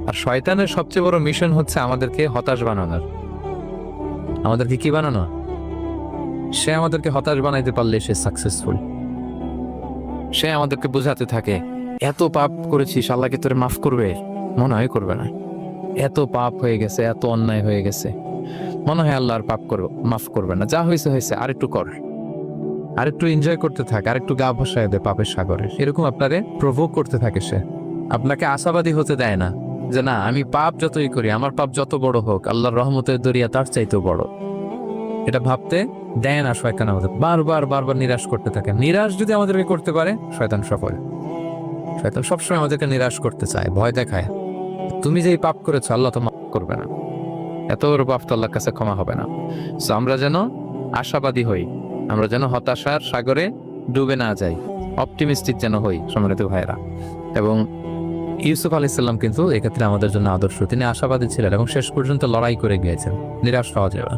আর শয়তানের সবচেয়ে বড় মিশন হচ্ছে আমাদেরকে হতাশ বানানোর। আমাদেরকে কি বানানো? সে আমাদেরকে হতাশ বানাইতে পারলে সে সাকসেসফুল। সে আমাদেরকে বোঝাতে থাকে, এত পাপ করেছিস, আল্লাহ কি তোরে মাফ করবে? মনে হয় করবে না। এত পাপ হয়ে গেছে, এত অন্যায় হয়ে গেছে, মনে হয় আল্লাহ আর পাপ করবে, মাফ করবে না। যা হয়েছে হয়েছে, আরেকটু কর, আরেকটু এনজয় করতে থাক, আরেকটু গা ভাসায় দে পাপের সাগরে। এরকম আপনারে প্রভোগ করতে থাকে সে। আপনাকে আশাবাদী হতে দেয় না যে না, আমি পাপ যতই করি, আমার পাপ যত বড় হোক, আল্লাহর রহমতের দরিয়া তার চাইতেও বড়। এটা ভাবতে দেয় না শয়তান আমাদের। বারবার বারবার নিরাশ করতে থাকে। নিরাশ যদি আমাদেরকে করতে পারে, শয়তান সফল। শয়তান সবসময় আমাদেরকে নিরাশ করতে চায়, ভয় দেখায়। তুমি যেই পাপ করেছো, আল্লাহ তো মাফ করবে না, এত বড় পাপ তো আল্লাহর কাছে ক্ষমা হবে না। সো আমরা যেন আশাবাদী হই, আমরা যেন হতাশার সাগরে ডুবে না যাই, অপটিমিস্টিক যেন হই সম্মানিত ভাইরা। এবং ইউসুফ আলাইহিস সালাম কিন্তু এক্ষেত্রে আমাদের জন্য আদর্শ। তিনি আশাবাদী ছিলেন এবং শেষ পর্যন্ত লড়াই করে গিয়েছেন, নিরাশ হওয়া যাবে না।